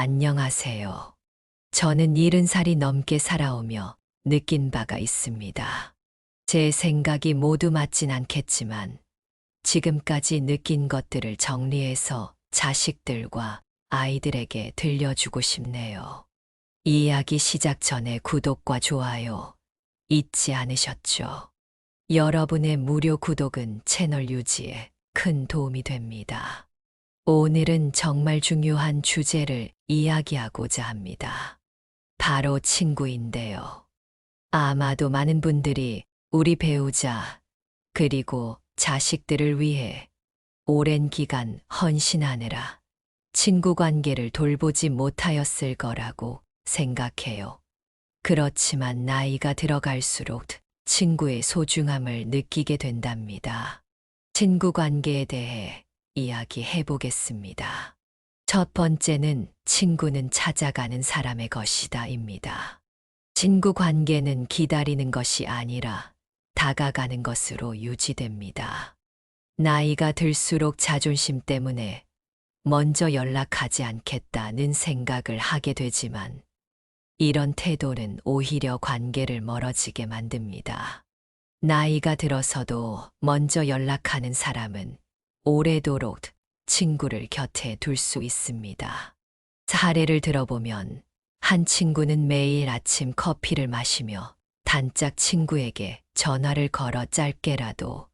안녕하세요. 저는 70살이 넘게 살아오며 느낀 바가 있습니다. 제 생각이 모두 맞진 않겠지만 지금까지 느낀 것들을 정리해서 자식들과 아이들에게 들려주고 싶네요. 이 이야기 시작 전에 구독과 좋아요 잊지 않으셨죠? 여러분의 무료 구독은 채널 유지에 큰 도움이 됩니다. 오늘은 정말 중요한 주제를 이야기하고자 합니다. 바로 친구인데요. 아마도 많은 분들이 우리 배우자, 그리고 자식들을 위해 오랜 기간 헌신하느라 친구 관계를 돌보지 못하였을 거라고 생각해요. 그렇지만 나이가 들어갈수록 친구의 소중함을 느끼게 된답니다. 친구 관계에 대해 이야기해 보겠습니다. 첫 번째는 친구는 찾아가는 사람의 것이다입니다. 친구 관계는 기다리는 것이 아니라 다가가는 것으로 유지됩니다. 나이가 들수록 자존심 때문에 먼저 연락하지 않겠다는 생각을 하게 되지만 이런 태도는 오히려 관계를 멀어지게 만듭니다. 나이가 들어서도 먼저 연락하는 사람은 오래도록 친구를 곁에 둘 수 있습니다. 사례를 들어보면 한 친구는 매일 아침 커피를 마시며 단짝 친구에게 전화를 걸어 짧게라도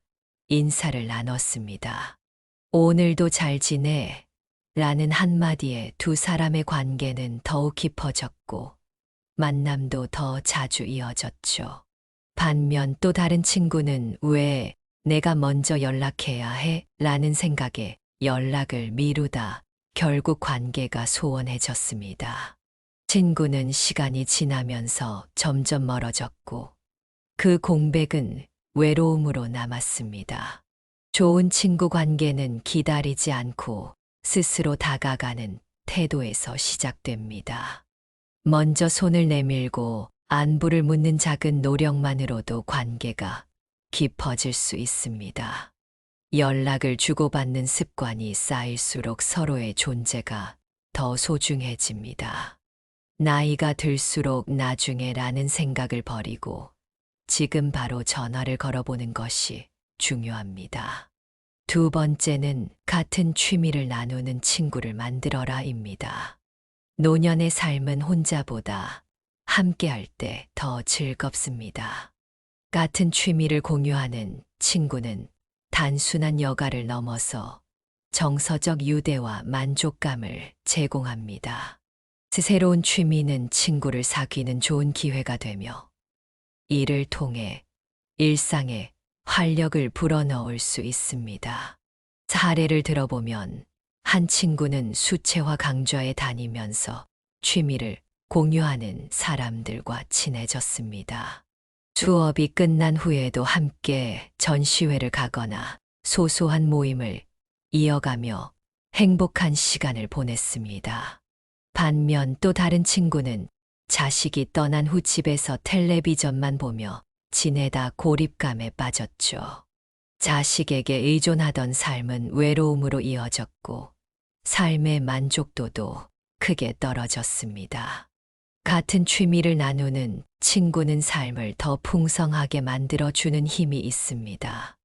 인사를 나눴습니다. 오늘도 잘 지내? 라는 한마디에 두 사람의 관계는 더욱 깊어졌고 만남도 더 자주 이어졌죠. 반면 또 다른 친구는 왜 내가 먼저 연락해야 해? 라는 생각에 연락을 미루다 결국 관계가 소원해졌습니다. 친구는 시간이 지나면서 점점 멀어졌고 그 공백은 외로움으로 남았습니다. 좋은 친구 관계는 기다리지 않고 스스로 다가가는 태도에서 시작됩니다. 먼저 손을 내밀고 안부를 묻는 작은 노력만으로도 관계가 깊어질 수 있습니다. 연락을 주고받는 습관이 쌓일수록 서로의 존재가 더 소중해집니다. 나이가 들수록 나중에라는 생각을 버리고 지금 바로 전화를 걸어보는 것이 중요합니다. 두 번째는 같은 취미를 나누는 친구를 만들어라입니다. 노년의 삶은 혼자보다 함께할 때 더 즐겁습니다. 같은 취미를 공유하는 친구는 단순한 여가를 넘어서 정서적 유대와 만족감을 제공합니다. 새로운 취미는 친구를 사귀는 좋은 기회가 되며 이를 통해 일상에 활력을 불어넣을 수 있습니다. 사례를 들어보면 한 친구는 수채화 강좌에 다니면서 취미를 공유하는 사람들과 친해졌습니다. 수업이 끝난 후에도 함께 전시회를 가거나 소소한 모임을 이어가며 행복한 시간을 보냈습니다. 반면 또 다른 친구는 자식이 떠난 후 집에서 텔레비전만 보며 지내다 고립감에 빠졌죠. 자식에게 의존하던 삶은 외로움으로 이어졌고 삶의 만족도도 크게 떨어졌습니다. 같은 취미를 나누는 친구는 삶을 더 풍성하게 만들어주는 힘이 있습니다.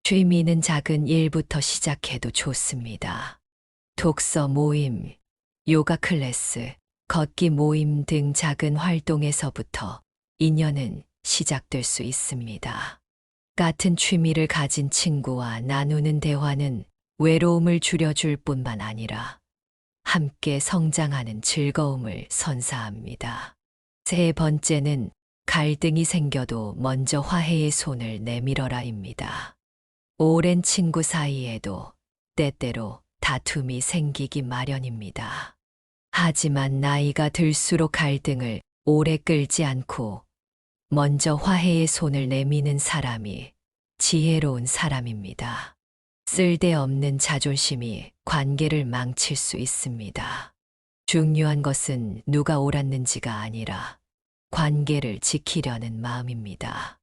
취미는 작은 일부터 시작해도 좋습니다. 독서 모임, 요가 클래스, 걷기 모임 등 작은 활동에서부터 인연은 시작될 수 있습니다. 같은 취미를 가진 친구와 나누는 대화는 외로움을 줄여줄 뿐만 아니라 함께 성장하는 즐거움을 선사합니다. 세 번째는 갈등이 생겨도 먼저 화해의 손을 내밀어라입니다. 오랜 친구 사이에도 때때로 다툼이 생기기 마련입니다. 하지만 나이가 들수록 갈등을 오래 끌지 않고 먼저 화해의 손을 내미는 사람이 지혜로운 사람입니다. 쓸데없는 자존심이 관계를 망칠 수 있습니다. 중요한 것은 누가 옳았는지가 아니라 관계를 지키려는 마음입니다.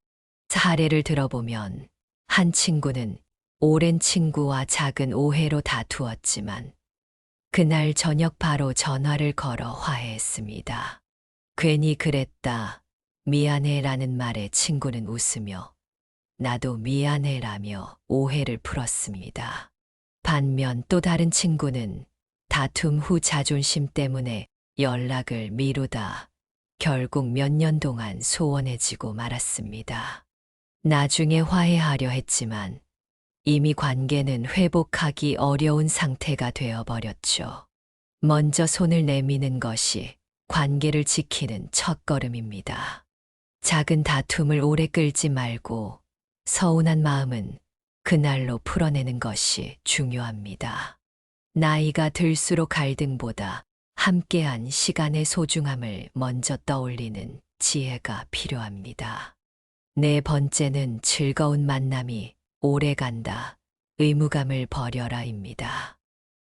사례를 들어보면 한 친구는 오랜 친구와 작은 오해로 다투었지만 그날 저녁 바로 전화를 걸어 화해했습니다. 괜히 그랬다. 미안해라는 말에 친구는 웃으며 나도 미안해라며 오해를 풀었습니다. 반면 또 다른 친구는 다툼 후 자존심 때문에 연락을 미루다 결국 몇 년 동안 소원해지고 말았습니다. 나중에 화해하려 했지만 이미 관계는 회복하기 어려운 상태가 되어버렸죠. 먼저 손을 내미는 것이 관계를 지키는 첫걸음입니다. 작은 다툼을 오래 끌지 말고 서운한 마음은 그날로 풀어내는 것이 중요합니다. 나이가 들수록 갈등보다 함께한 시간의 소중함을 먼저 떠올리는 지혜가 필요합니다. 네 번째는 즐거운 만남이 오래 간다. 의무감을 버려라입니다.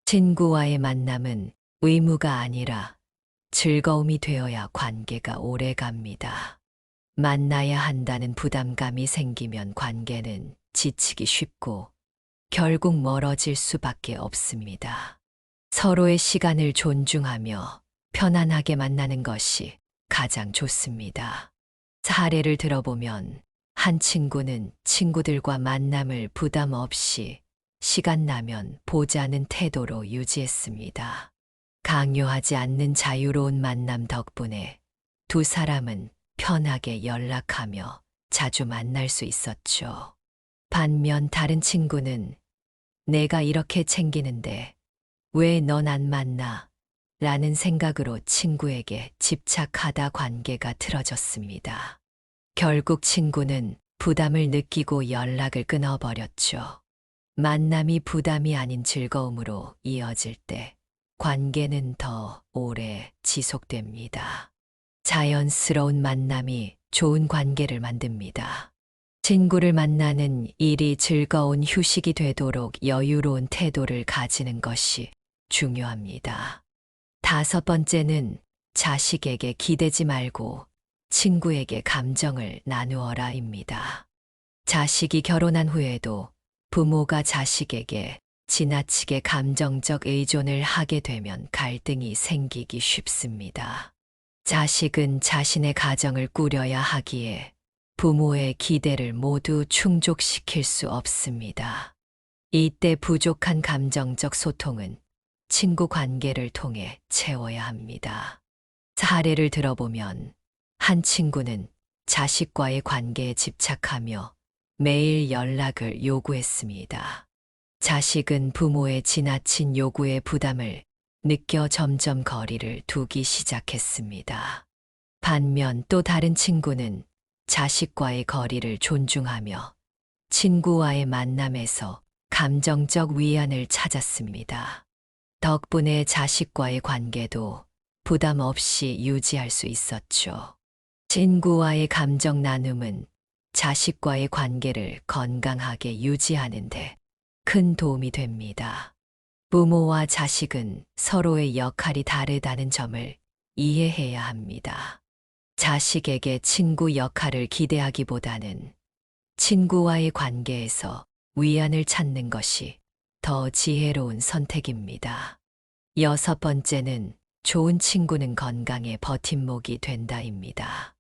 친구와의 만남은 의무가 아니라 즐거움이 되어야 관계가 오래 갑니다. 만나야 한다는 부담감이 생기면 관계는 지치기 쉽고 결국 멀어질 수밖에 없습니다. 서로의 시간을 존중하며 편안하게 만나는 것이 가장 좋습니다. 사례를 들어보면 한 친구는 친구들과 만남을 부담 없이 시간 나면 보자는 태도로 유지했습니다. 강요하지 않는 자유로운 만남 덕분에 두 사람은 편하게 연락하며 자주 만날 수 있었죠. 반면 다른 친구는 내가 이렇게 챙기는데 왜 넌 안 만나? 라는 생각으로 친구에게 집착하다 관계가 틀어졌습니다. 결국 친구는 부담을 느끼고 연락을 끊어버렸죠. 만남이 부담이 아닌 즐거움으로 이어질 때 관계는 더 오래 지속됩니다. 자연스러운 만남이 좋은 관계를 만듭니다. 친구를 만나는 일이 즐거운 휴식이 되도록 여유로운 태도를 가지는 것이 중요합니다. 다섯 번째는 자식에게 기대지 말고 친구에게 감정을 나누어라입니다. 자식이 결혼한 후에도 부모가 자식에게 지나치게 감정적 의존을 하게 되면 갈등이 생기기 쉽습니다. 자식은 자신의 가정을 꾸려야 하기에 부모의 기대를 모두 충족시킬 수 없습니다. 이때 부족한 감정적 소통은 친구 관계를 통해 채워야 합니다. 사례를 들어보면 한 친구는 자식과의 관계에 집착하며 매일 연락을 요구했습니다. 자식은 부모의 지나친 요구에 부담을 느껴 점점 거리를 두기 시작했습니다. 반면 또 다른 친구는 자식과의 거리를 존중하며 친구와의 만남에서 감정적 위안을 찾았습니다. 덕분에 자식과의 관계도 부담 없이 유지할 수 있었죠. 친구와의 감정 나눔은 자식과의 관계를 건강하게 유지하는데 큰 도움이 됩니다. 부모와 자식은 서로의 역할이 다르다는 점을 이해해야 합니다. 자식에게 친구 역할을 기대하기보다는 친구와의 관계에서 위안을 찾는 것이 더 지혜로운 선택입니다. 여섯 번째는 좋은 친구는 건강의 버팀목이 된다입니다.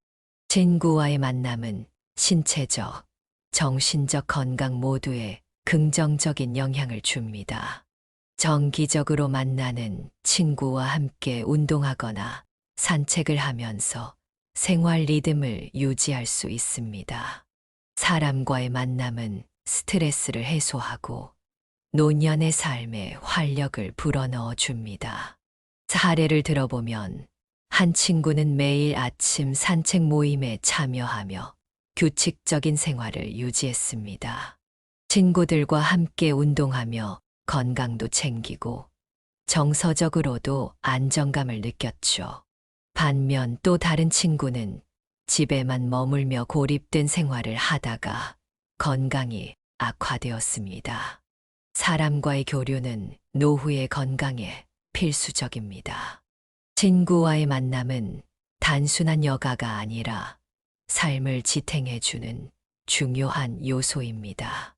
친구와의 만남은 신체적, 정신적 건강 모두에 긍정적인 영향을 줍니다. 정기적으로 만나는 친구와 함께 운동하거나 산책을 하면서 생활 리듬을 유지할 수 있습니다. 사람과의 만남은 스트레스를 해소하고 노년의 삶에 활력을 불어넣어 줍니다. 사례를 들어보면 한 친구는 매일 아침 산책 모임에 참여하며 규칙적인 생활을 유지했습니다. 친구들과 함께 운동하며 건강도 챙기고 정서적으로도 안정감을 느꼈죠. 반면 또 다른 친구는 집에만 머물며 고립된 생활을 하다가 건강이 악화되었습니다. 사람과의 교류는 노후의 건강에 필수적입니다. 친구와의 만남은 단순한 여가가 아니라 삶을 지탱해주는 중요한 요소입니다.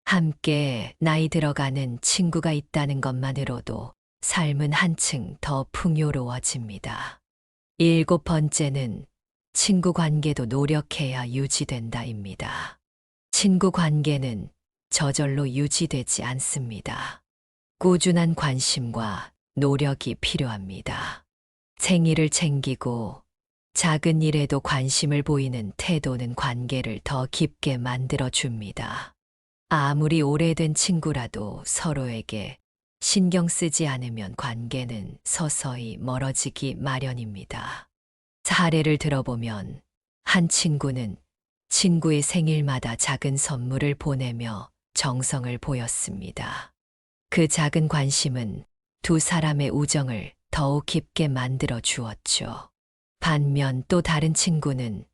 함께 나이 들어가는 친구가 있다는 것만으로도 삶은 한층 더 풍요로워집니다. 7번째는 친구 관계도 노력해야 유지된다입니다. 친구 관계는 저절로 유지되지 않습니다. 꾸준한 관심과 노력이 필요합니다. 생일을 챙기고 작은 일에도 관심을 보이는 태도는 관계를 더 깊게 만들어 줍니다. 아무리 오래된 친구라도 서로에게 신경 쓰지 않으면 관계는 서서히 멀어지기 마련입니다. 사례를 들어보면 한 친구는 친구의 생일마다 작은 선물을 보내며 정성을 보였습니다. 그 작은 관심은 두 사람의 우정을 더욱 깊게 만들어 주었죠. 반면 또 다른 친구는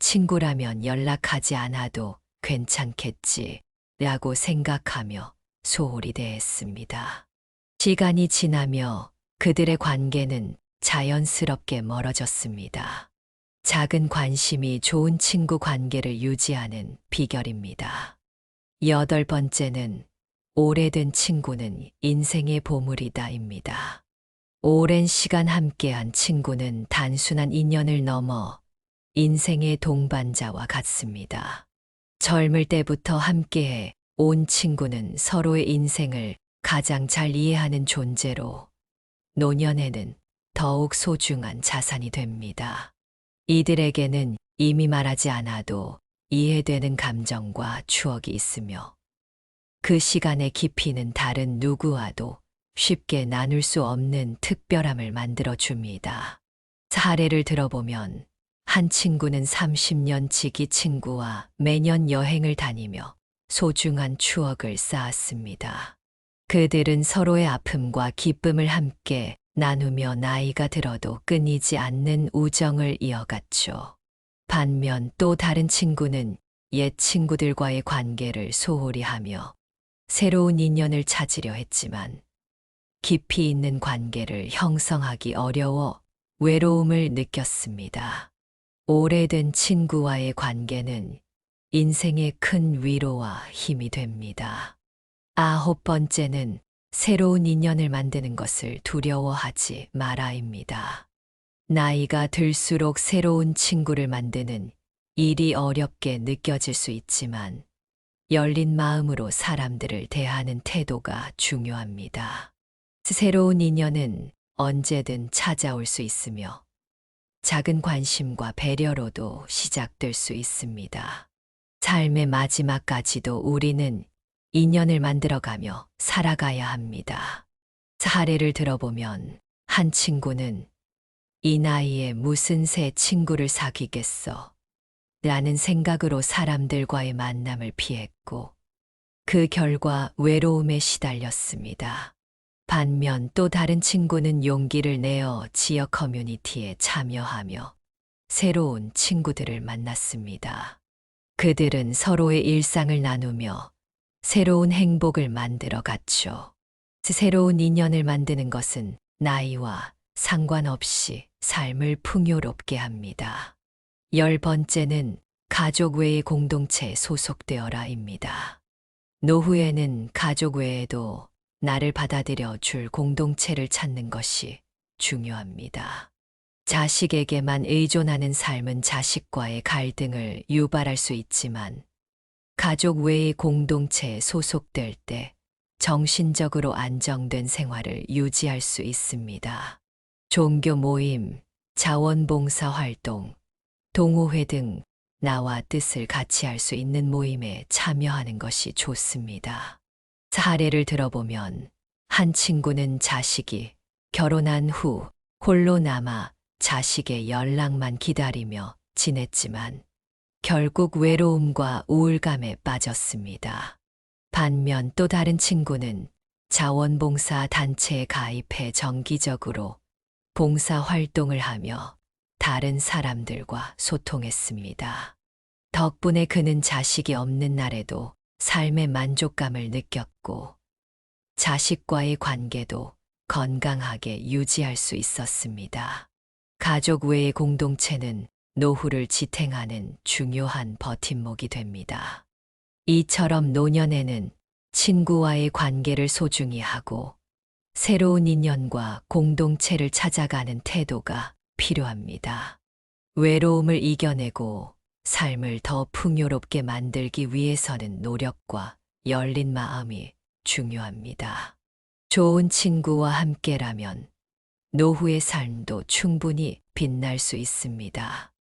친구라면 연락하지 않아도 괜찮겠지 라고 생각하며 소홀히 대했습니다. 시간이 지나며 그들의 관계는 자연스럽게 멀어졌습니다. 작은 관심이 좋은 친구 관계를 유지하는 비결입니다. 8번째는 오래된 친구는 인생의 보물이다입니다. 오랜 시간 함께한 친구는 단순한 인연을 넘어 인생의 동반자와 같습니다. 젊을 때부터 함께해 온 친구는 서로의 인생을 가장 잘 이해하는 존재로 노년에는 더욱 소중한 자산이 됩니다. 이들에게는 이미 말하지 않아도 이해되는 감정과 추억이 있으며 그 시간의 깊이는 다른 누구와도 쉽게 나눌 수 없는 특별함을 만들어 줍니다. 사례를 들어보면 한 친구는 30년 지기 친구와 매년 여행을 다니며 소중한 추억을 쌓았습니다. 그들은 서로의 아픔과 기쁨을 함께 나누며 나이가 들어도 끊이지 않는 우정을 이어갔죠. 반면 또 다른 친구는 옛 친구들과의 관계를 소홀히 하며 새로운 인연을 찾으려 했지만 깊이 있는 관계를 형성하기 어려워 외로움을 느꼈습니다. 오래된 친구와의 관계는 인생의 큰 위로와 힘이 됩니다. 9번째는 새로운 인연을 만드는 것을 두려워하지 마라입니다. 나이가 들수록 새로운 친구를 만드는 일이 어렵게 느껴질 수 있지만 열린 마음으로 사람들을 대하는 태도가 중요합니다. 새로운 인연은 언제든 찾아올 수 있으며 작은 관심과 배려로도 시작될 수 있습니다. 삶의 마지막까지도 우리는 인연을 만들어가며 살아가야 합니다. 사례를 들어보면 한 친구는 이 나이에 무슨 새 친구를 사귀겠어 라는 생각으로 사람들과의 만남을 피했고 그 결과 외로움에 시달렸습니다. 반면 또 다른 친구는 용기를 내어 지역 커뮤니티에 참여하며 새로운 친구들을 만났습니다. 그들은 서로의 일상을 나누며 새로운 행복을 만들어 갔죠. 새로운 인연을 만드는 것은 나이와 상관없이 삶을 풍요롭게 합니다. 10번째는 가족 외의 공동체에 소속되어라입니다. 노후에는 가족 외에도 나를 받아들여 줄 공동체를 찾는 것이 중요합니다. 자식에게만 의존하는 삶은 자식과의 갈등을 유발할 수 있지만 가족 외의 공동체에 소속될 때 정신적으로 안정된 생활을 유지할 수 있습니다. 종교 모임, 자원봉사 활동, 동호회 등 나와 뜻을 같이 할 수 있는 모임에 참여하는 것이 좋습니다. 사례를 들어보면 한 친구는 자식이 결혼한 후 홀로 남아 자식의 연락만 기다리며 지냈지만 결국 외로움과 우울감에 빠졌습니다. 반면 또 다른 친구는 자원봉사 단체에 가입해 정기적으로 봉사 활동을 하며 다른 사람들과 소통했습니다. 덕분에 그는 자식이 없는 날에도 삶의 만족감을 느꼈고 자식과의 관계도 건강하게 유지할 수 있었습니다. 가족 외의 공동체는 노후를 지탱하는 중요한 버팀목이 됩니다. 이처럼 노년에는 친구와의 관계를 소중히 하고 새로운 인연과 공동체를 찾아가는 태도가 필요합니다. 외로움을 이겨내고 삶을 더 풍요롭게 만들기 위해서는 노력과 열린 마음이 중요합니다. 좋은 친구와 함께라면 노후의 삶도 충분히 빛날 수 있습니다.